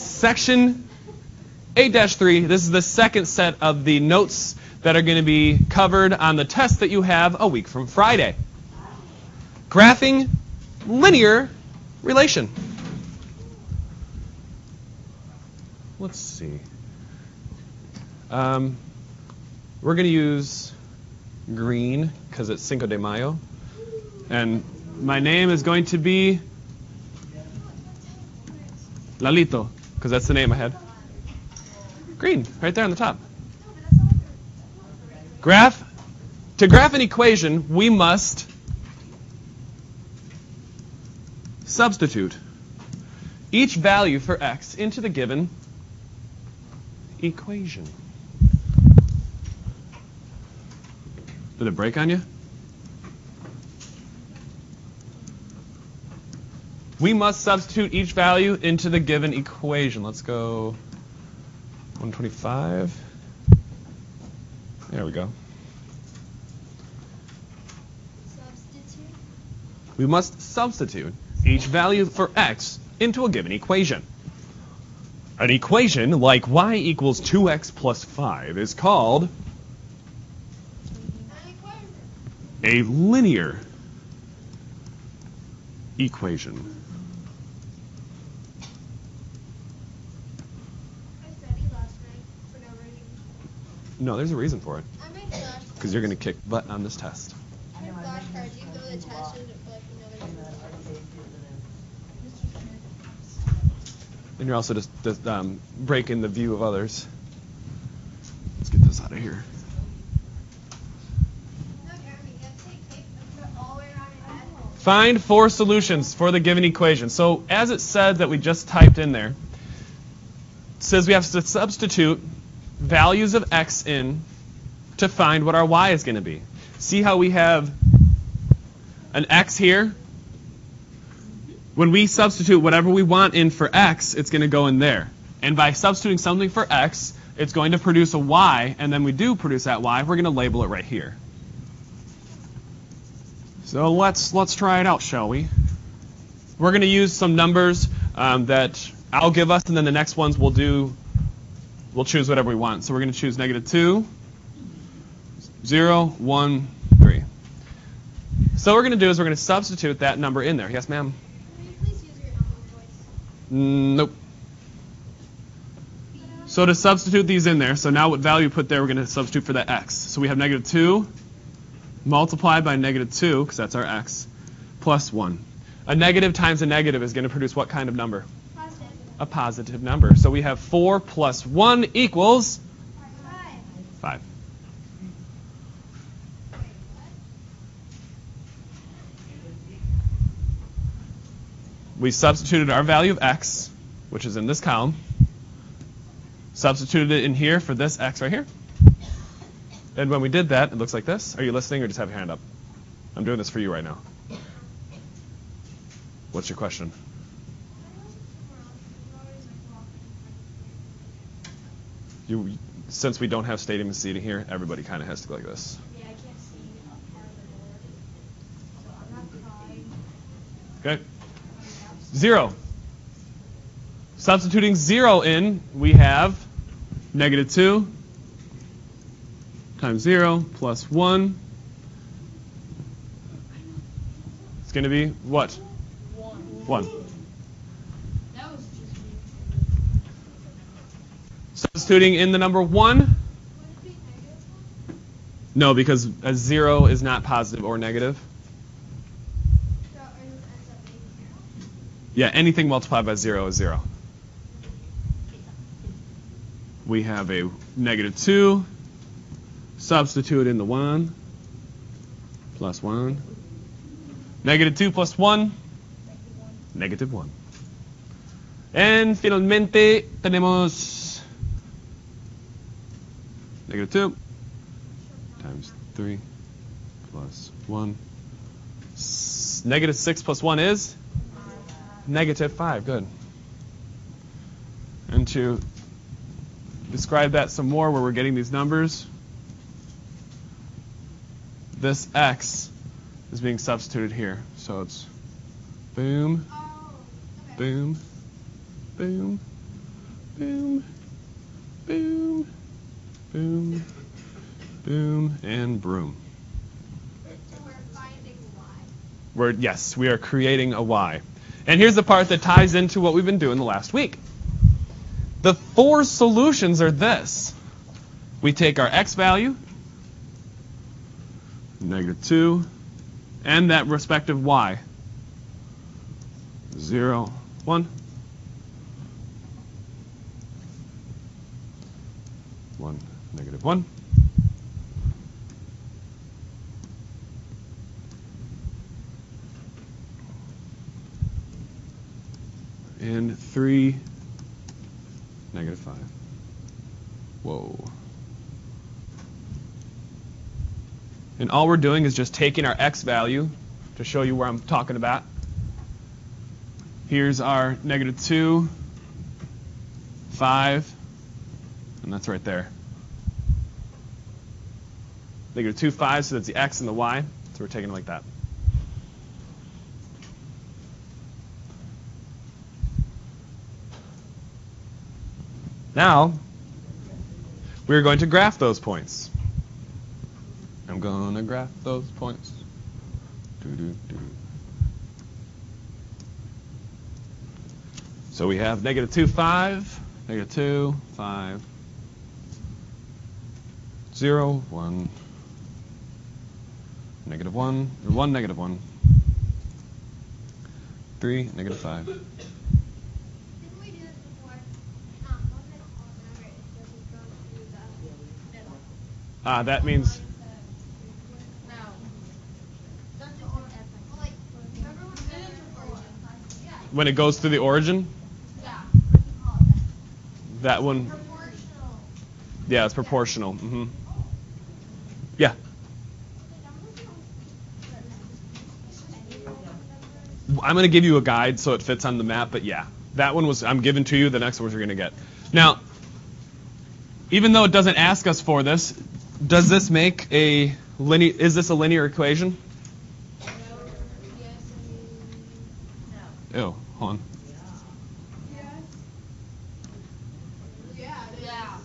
Section 8-3, this is the second set of the notes that are going to be covered on the test that you have a week from Friday. Graphing linear relation. Let's see. We're going to use green because it's Cinco de Mayo. And my name is going to be Lalito, because that's the name I had. Green, right there on the top. To graph an equation, we must substitute each value for x into the given equation. Did it break on you? We must substitute each value into the given equation. Let's go 125. There we go. Substitute. We must substitute each value for x into a given equation. An equation like y equals 2x plus 5 is called a linear equation. I studied last night for no reason. No, there's a reason for it. I made flashcards. Because you're going to kick butt on this test. I made flashcards even though the test is like And you're also just breaking the view of others. Let's get this out of here. No, Jeremy, you have to take tape and put it all the way around your head. Find 4 solutions for the given equation. So as it said that we just typed in there, it says we have to substitute values of x in to find what our y is going to be. See how we have an x here? When we substitute whatever we want in for x, it's going to go in there. And by substituting something for x, it's going to produce a y, and then we do produce that y, we're going to label it right here. So let's try it out, shall we? We're going to use some numbers that I'll give us, and then the next ones we'll choose whatever we want. So we're going to choose -2, 0, 1, 3. So what we're going to do is we're going to substitute that number in there. Yes, ma'am? Can you please use your humble voice? Nope. So to substitute these in there, so now what value we put there, we're going to substitute for that x. So we have -2 multiplied by -2, because that's our x, plus 1. A negative times a negative is going to produce what kind of number? Positive. A positive number. So we have 4 plus 1 equals 5. We substituted our value of x, which is in this column, substituted it in here for this x right here. And when we did that, it looks like this. Are you listening or just have your hand up? I'm doing this for you right now. What's your question? Since we don't have stadium seating here, everybody kind of has to go like this. Yeah, I can't see up part of the board. So I'm not crying. Okay. 0. Substituting 0 in, we have -2 times 0 plus 1. It's going to be what? 1. That was just me. Substituting in the number 1. Would it be negative? No, because a 0 is not positive or negative. So it ends up being 0. Yeah, anything multiplied by 0 is 0. We have a -2. Substitute in the 1. Plus 1. -2 plus 1. -1. And finalmente tenemos -2 times 3 plus 1. -6 plus 1 is? -5. Good. And to describe that some more, where we're getting these numbers, this x is being substituted here. So it's boom, Oh, okay. boom, boom, boom, boom, boom, boom, and broom. So we're finding y. Yes, we are creating a y. And here's the part that ties into what we've been doing the last week. The four solutions are this. We take our x value, -2, and that respective y. 0, 1. 1, -1. And 3, -5. Whoa. And all we're doing is just taking our x value to show you where I'm talking about. Here's our -2, 5, and that's right there. -2, 5, so that's the x and the y. So we're taking it like that. Now, we're going to graph those points. I'm going to graph those points. So we have -2, 5, -2, 5, 0, 1, -1, or 1, -1, 3, -5. Didn't we do this before? Whenever it doesn't go through the middle. That means No. Don't do or, like, remember when we did it before? Yeah. when it goes through the origin, Yeah. What do you call it? that one, Proportional. yeah, it's proportional. Yeah. I'm going to give you a guide so it fits on the map, but yeah, that one was I'm giving to you. The next one you're going to get. Now, even though it doesn't ask us for this, does this make a linear? Is this a linear equation? No. Yes. No. Ew, hold on. Yes. Yeah. It is. Yeah.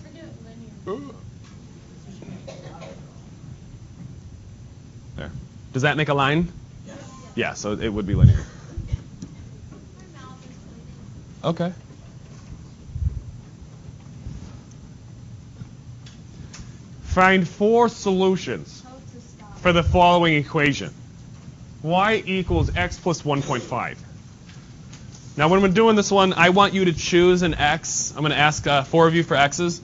We're doing linear. There. Does that make a line? Yeah, so it would be linear. My mouth is bleeding. Okay. Find four solutions for the following equation. Y equals x plus 1.5. Now, when we're doing this one, I want you to choose an x. I'm going to ask 4 of you for x's.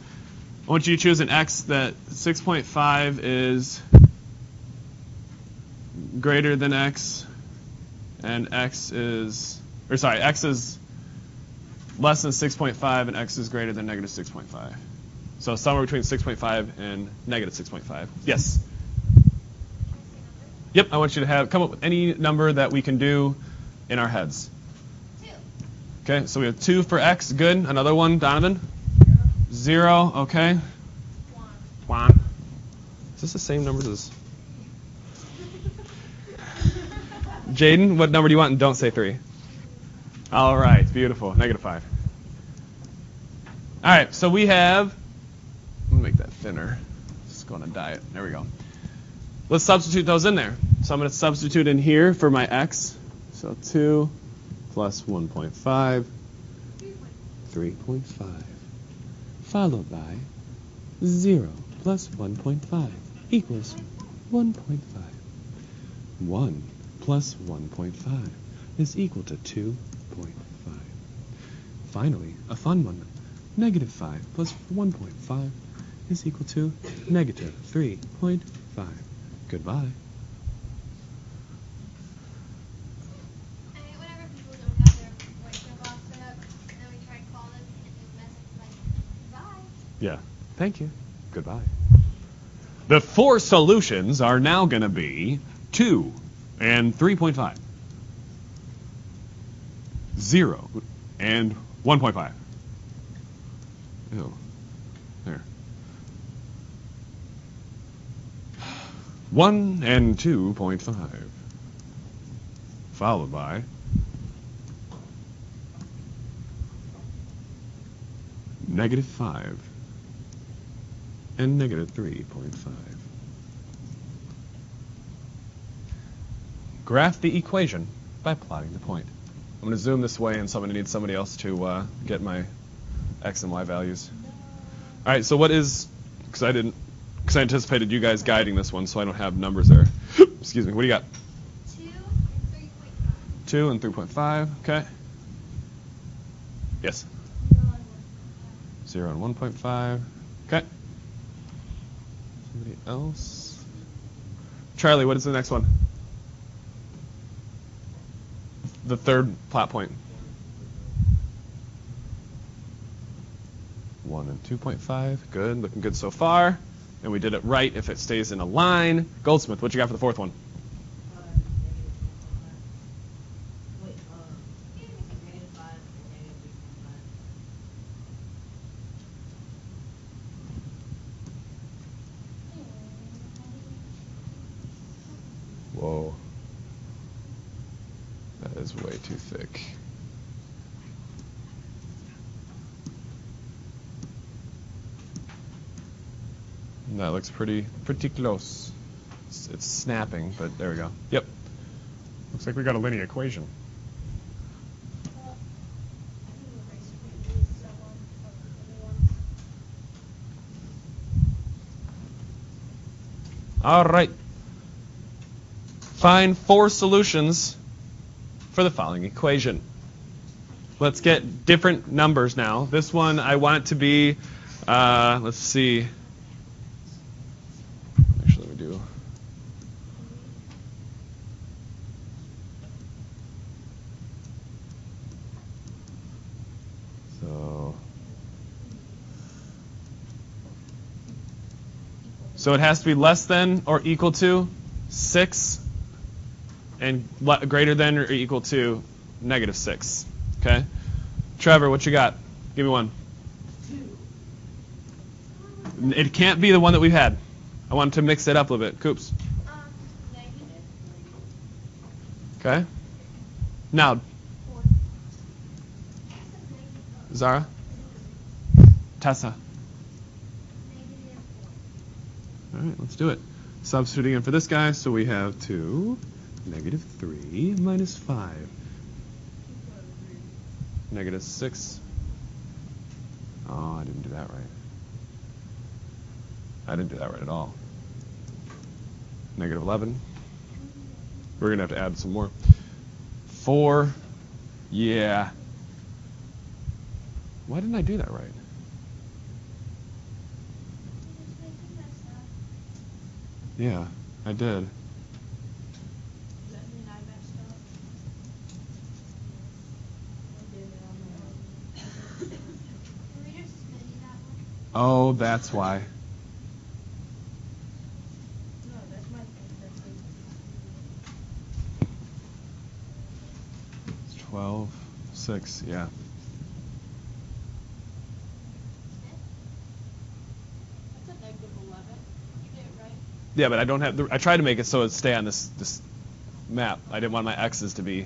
I want you to choose an x that 6.5 is greater than x, and x is less than 6.5, and x is greater than -6.5. So somewhere between 6.5 and -6.5. Yes? Yep, I want you to come up with any number that we can do in our heads. 2. Okay, so we have 2 for x. Good. Another one, Donovan? 0. Okay. 1. Juan? Is this the same number as... Jaden, what number do you want? And don't say 3. All right, beautiful. -5. All right, so we have... Let me make that thinner. Just go on a diet. There we go. Let's substitute those in there. So I'm going to substitute in here for my x. So 2 plus 1.5, 3.5, followed by 0 plus 1.5 equals 1.5. 1 plus 1.5 is equal to 2.5. Finally, a fun one. -5 plus 1.5 is equal to -3.5. Goodbye. I hate whenever people don't have their voicemail box set up, and then we try to call them, and the message like, bye. Yeah. Thank you. Goodbye. The 4 solutions are now going to be 2 and 3.5. 0 and 1.5. Ew. There. 1 and 2.5. Followed by negative 5, and negative 3.5. Graph the equation by plotting the point. I'm going to zoom this way, and so I'm going to need somebody else to get my x and y values. All right, so what is, because I anticipated you guys guiding this one, so I don't have numbers there. Excuse me, what do you got? 2 and 3.5. 2 and 3.5, okay. Yes? 0 and 1.5. 0 and 1.5, okay. Somebody else? Charlie, what is the next one? The third plot point. 1 and 2.5, good, looking good so far. And we did it right if it stays in a line. Goldsmith, what you got for the fourth one? Whoa. That is way too thick. That looks pretty close. It's snapping, but there we go. Yep. Looks like we got a linear equation. All right. Find 4 solutions for the following equation. Let's get different numbers now. This one I want it to be, let's see. Actually, let me do. So it has to be less than or equal to 6 and greater than or equal to negative 6. Okay? Trevor, what you got? Give me one. 2. It can't be the one that we've had. I want to mix it up a little bit. Coops. Negative 3. Okay. Now, 4. Zara? Tessa? Negative 4. All right, let's do it. Substituting in for this guy, so we have 2, negative 3 minus 5. Negative 6. Oh, I didn't do that right. I didn't do that right at all. Negative 11. We're going to have to add some more. 4. Yeah. Why didn't I do that right? Yeah, I did. Does that mean I messed up? Can we just mini that one? Oh, that's why. No, that's my thing. It's 12, 6, yeah. That's a negative 11. You did it right. Yeah, but I don't have. I tried to make it so it stay on this map. I didn't want my x's to be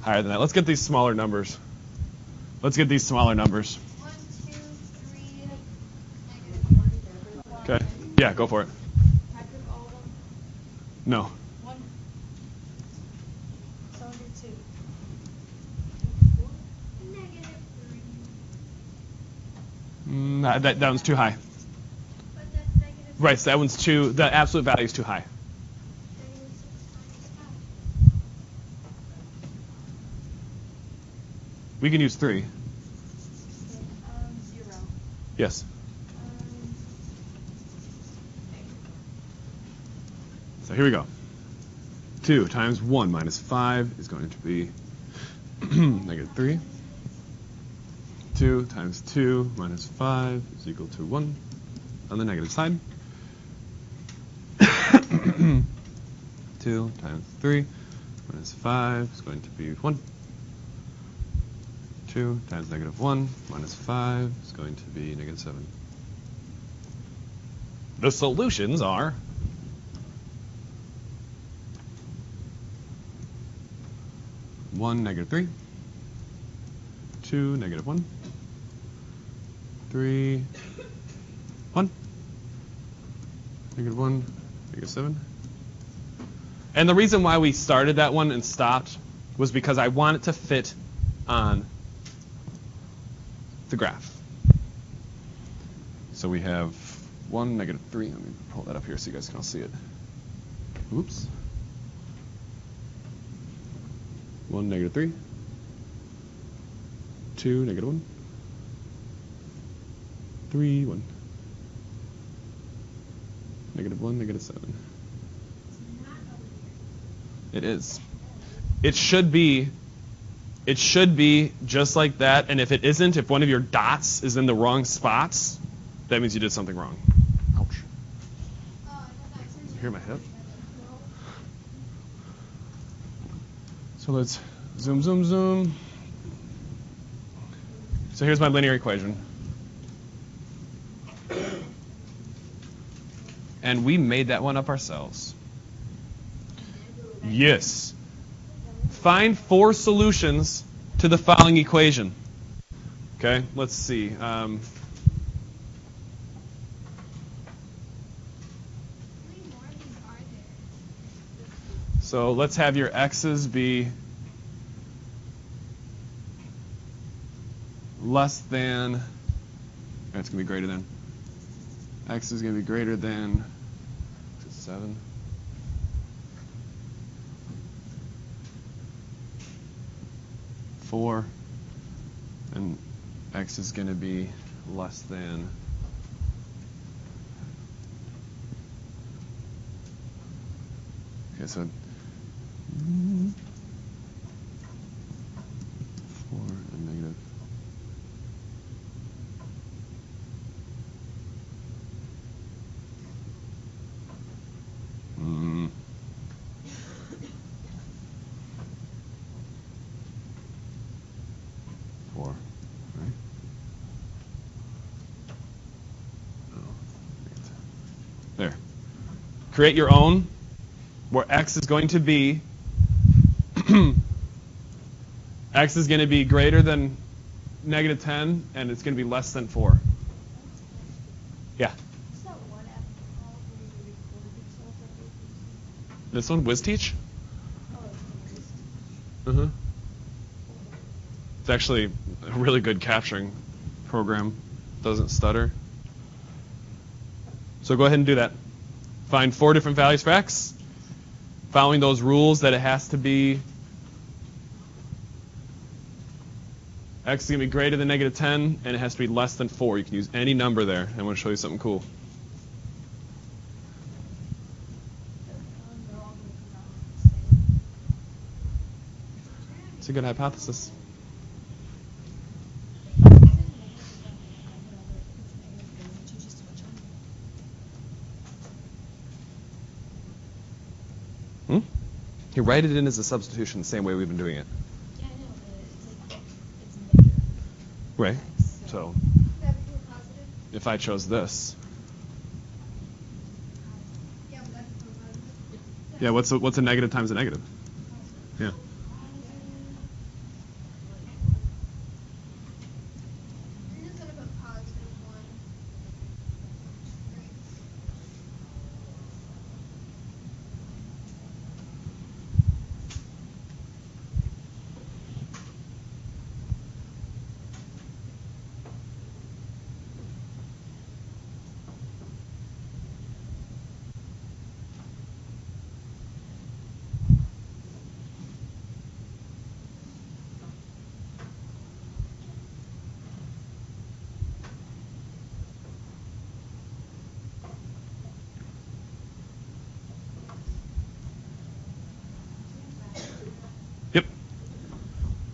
higher than that. Let's get these smaller numbers. 1, 2, 3, negative 1. Okay. Yeah, go for it. Patrick all of them. No. 1. So did 2. Negative 3. That one's too high. But that's negative Right, so that one's too. The absolute value is too high. negative 6 times 5. We can use 3. 0. Yes. So here we go. 2 times 1 minus 5 is going to be negative 3. 2 times 2 minus 5 is equal to 1 on the negative side. 2 times 3 minus 5 is going to be 1. 2 times negative 1 minus 5 is going to be negative 7. The solutions are 1, negative 3, 2, negative 1, 3, 1. Negative 1, negative 7. And the reason why we started that one and stopped was because I want it to fit on the graph. So we have 1, negative 3. Let me pull that up here so you guys can all see it. Oops. 1, negative 3. 2, negative 1. 3, 1. Negative 1, negative 7. It is. It should be just like that, and if it isn't, if one of your dots is in the wrong spots, that means you did something wrong. Ouch. You hear my hip? So let's zoom, zoom, zoom. So here's my linear equation. And we made that one up ourselves. Yes. Find 4 solutions to the following equation. Okay, let's see. So let's have your x's be less than, it's going to be greater than, x is going to be greater than 7. And x is going to be less than 4 and negative. There. Create your own, where x is going to be x is going to be greater than negative 10, and it's going to be less than 4. Yeah. This one, WizTeach? It's actually a really good capturing program. Doesn't stutter. So go ahead and do that. Find 4 different values for x, following those rules that it has to be x is going to be greater than negative 10, and it has to be less than 4. You can use any number there. I want to show you something cool. It's a good hypothesis. You write it in as a substitution the same way we've been doing it. Yeah, I know, but it's negative. Right. So if I chose this. Yeah, what's a negative times a negative? Yeah.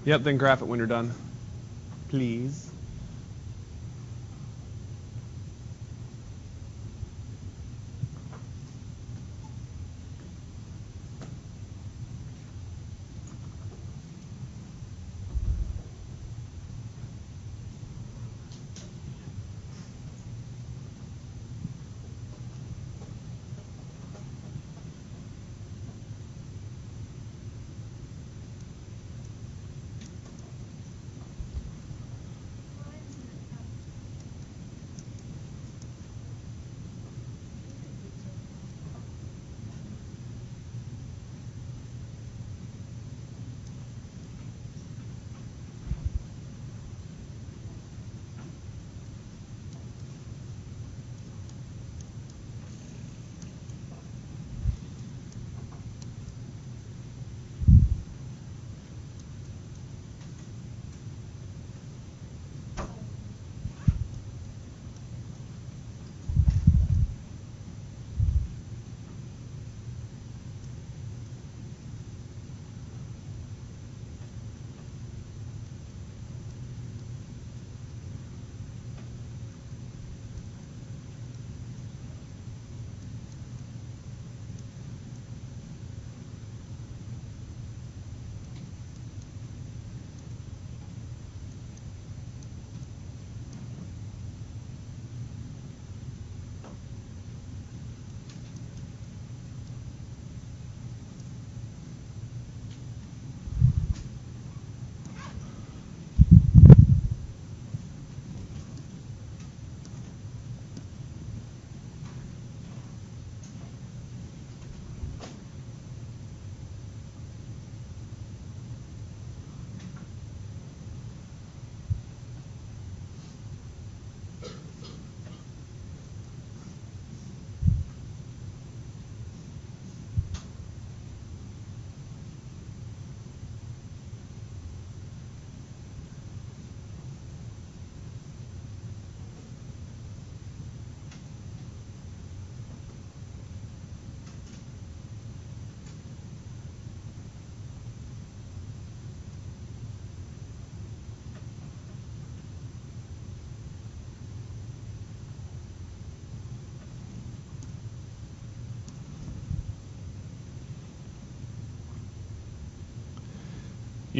Yep, then graph it when you're done. Please.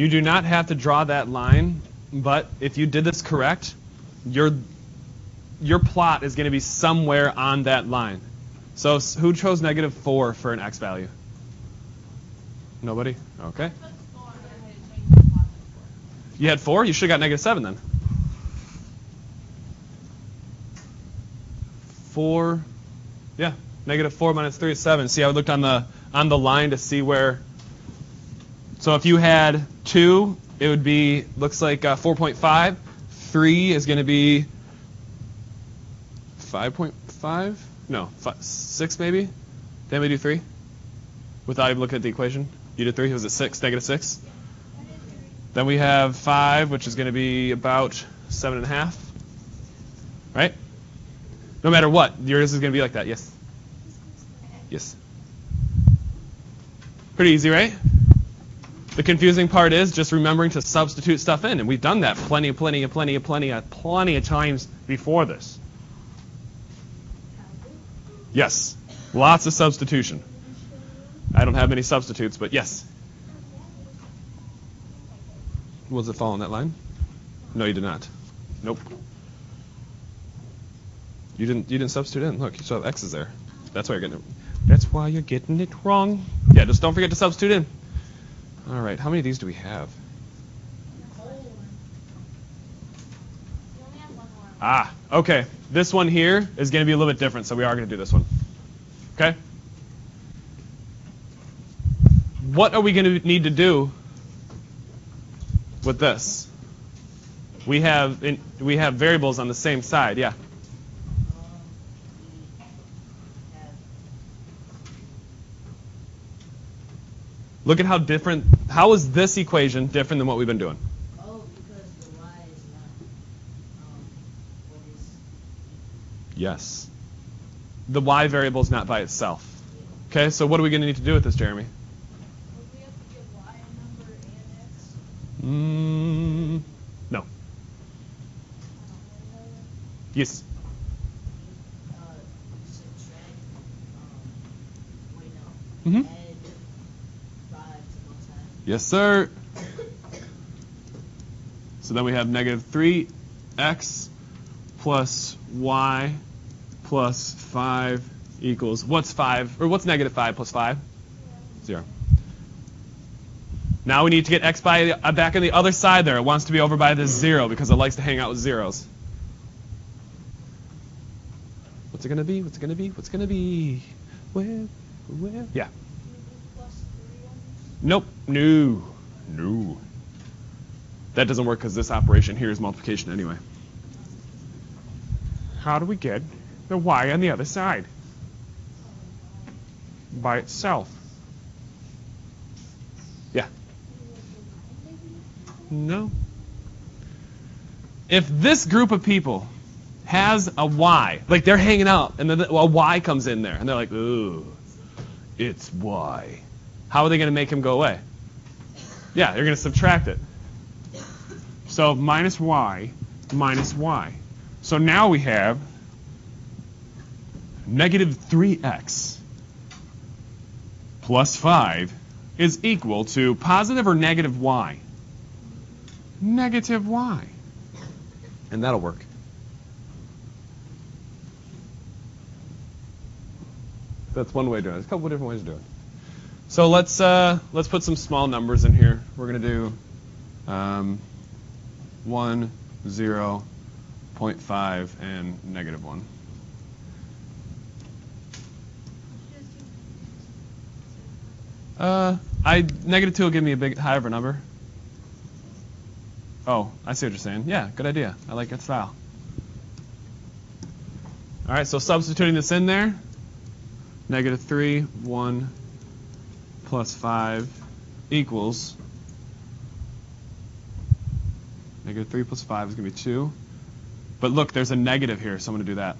You do not have to draw that line, but if you did this correct, your plot is going to be somewhere on that line. So who chose -4 for an x value? Nobody? Okay. You had 4? You should have got -7 then. 4, yeah, -4 minus 3 is 7. See, I looked on the line to see where. So if you had 2, it would be, looks like 4.5. 3 is going to be 5.5? No, 6 maybe? Did we do 3? Without even looking at the equation? You did 3? Was it 6? -6? Then we have 5, which is going to be about 7.5. Right? No matter what, yours is going to be like that. Yes? Yes. Pretty easy, right? The confusing part is just remembering to substitute stuff in, and we've done that plenty of times before this. Yes, lots of substitution. I don't have many substitutes, but yes. Was it fall on that line? No, you did not. Nope. You didn't substitute in. Look, you still have x's there. That's why you're getting it. That's why you're getting it wrong. Yeah, just don't forget to substitute in. All right, how many of these do we have? Ah, okay. This one here is going to be a little bit different, so we are going to do this one. Okay? What are we going to need to do with this? We have variables on the same side, yeah. Look at how different. How is this equation different than what we've been doing? Oh, because the y is not what is. Yes. The y variable is not by itself. Okay, so what are we going to need to do with this, Jeremy? Would we have to give y a number and x? No. Yes. Subtract. Wait, Mm-hmm. no. Add 5 to both sides. Yes, sir. So then we have -3x plus y plus 5 equals, what's 5, or what's -5 plus 5? 0. Now we need to get x back on the other side there. It wants to be over by this 0 because it likes to hang out with zeros. What's it going to be? What's it going to be? What's it going to be? Where? Yeah. Plus 3 on this? Nope. No. No. That doesn't work because this operation here is multiplication anyway. How do we get the y on the other side? By itself. Yeah. No. If this group of people has a y, like they're hanging out, and then a y comes in there, and they're like, ooh, it's y. How are they going to make him go away? Yeah, they're going to subtract it. So minus y minus y. So now we have -3x plus 5 is equal to positive or negative y? Negative y. And that'll work. That's one way of doing it. There's a couple of different ways of doing it. So let's put some small numbers in here. We're going to do 1, 0, 0.5, and -1. -2 will give me a big higher of a number. Oh, I see what you're saying. Yeah, good idea. I like that style. All right, so substituting this in there, -3, 1, plus 5 equals -3 plus 5 is going to be 2. But look, there's a negative here, so I'm going to do that.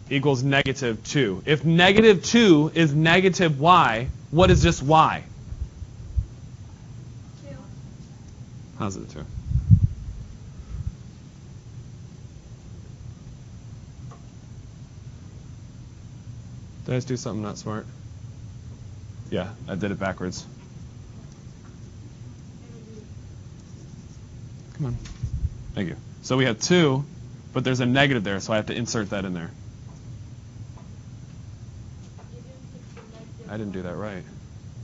Equals -2. If -2 is negative y, what is just y? 2. How's it 2? Did I just do something not smart? Yeah, I did it backwards. Come on. Thank you. So we have 2, but there's a negative there, so I have to insert that in there. You didn't put the negative I didn't do that right.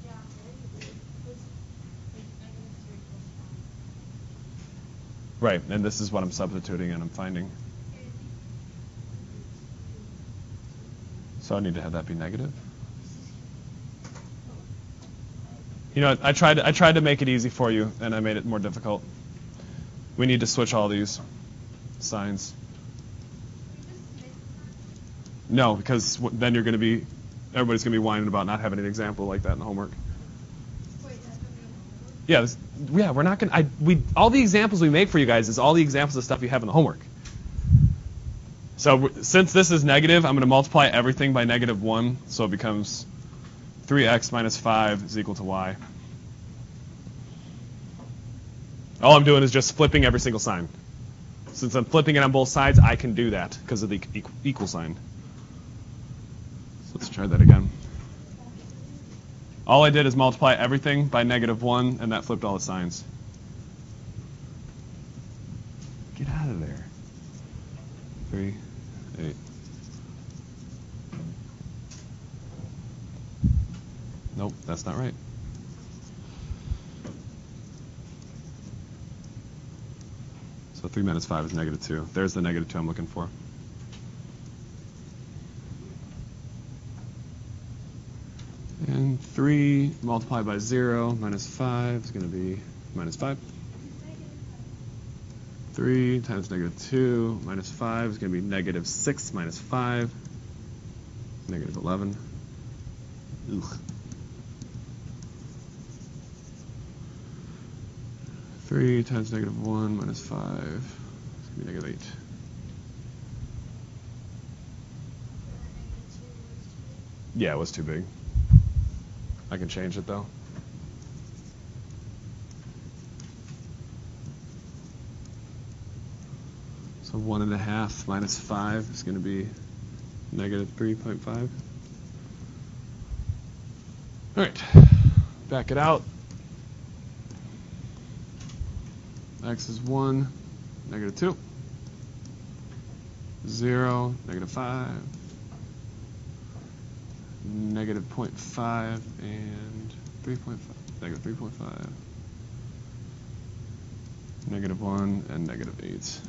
Yeah, yeah, you did. It's negative 3 plus 5. Right, and this is what I'm substituting and I'm finding. So I need to have that be negative. You know, I tried to make it easy for you, and I made it more difficult. We need to switch all these signs. No, because then you're going to be, everybody's going to be whining about not having an example like that in the homework. Yeah, we're not going to, all the examples we make for you guys is all the examples of stuff you have in the homework. So since this is negative, I'm going to multiply everything by -1, so it becomes 3x minus 5 is equal to y. All I'm doing is just flipping every single sign. Since I'm flipping it on both sides, I can do that because of the equal sign. So let's try that again. All I did is multiply everything by -1, and that flipped all the signs. Get out of there. 3, 8. Nope, that's not right. So 3 minus 5 is -2. There's the -2 I'm looking for. And 3 multiplied by 0 minus 5 is going to be -5. 3 times -2 minus 5 is going to be -6 minus 5, -11. Ugh. 3 times -1 minus 5 is going to be -8. Yeah, it was too big. I can change it though. So 1.5 minus 5 is going to be -3.5. All right, back it out. X is 1, -2, 0, -5, -0.5, and 3.5, -3.5, -1, and -8.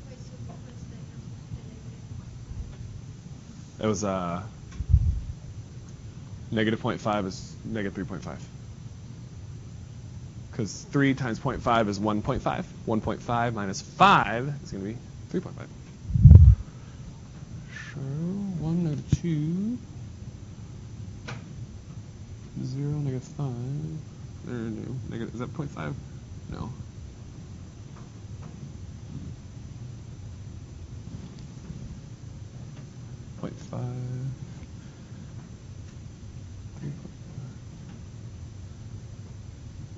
Wait, so what's the It was -0.5 is -3.5. Because 3 times 0.5 is 1.5. 1.5 minus 5 is going to be 3.5. So 1, -2, 0, -5. No, is that 0.5? No.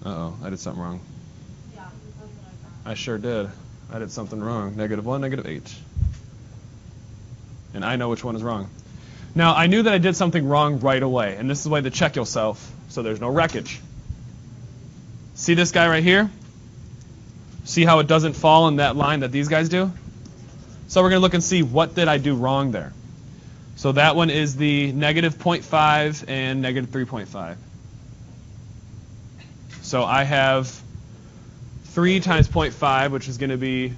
Uh-oh, I did something wrong. Yeah, that's what I thought. I sure did. I did something wrong. -1, -8. And I know which one is wrong. Now, I knew that I did something wrong right away, and this is the way to check yourself so there's no wreckage. See this guy right here? See how it doesn't fall in that line that these guys do? So we're going to look and see what did I do wrong there. So that one is the -0.5 and -3.5. So I have 3 times 0.5, which is going to be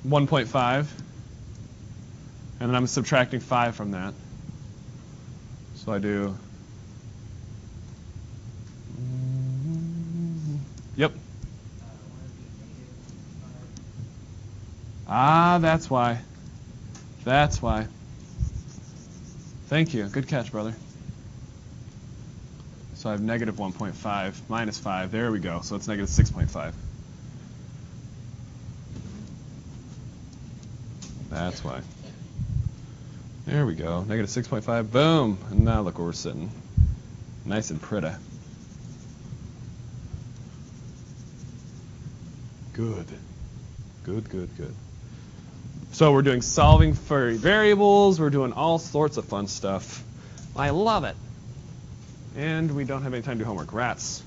1.5. And then I'm subtracting 5 from that. So I do... Yep. Ah, that's why. That's why. Thank you. Good catch, brother. So I have -1.5 minus 5. There we go. So it's -6.5. That's why. There we go. -6.5. Boom. And now look where we're sitting. Nice and pretty. Good. Good, good, good. So we're doing solving for variables. We're doing all sorts of fun stuff. I love it. And we don't have any time to do homework. Rats.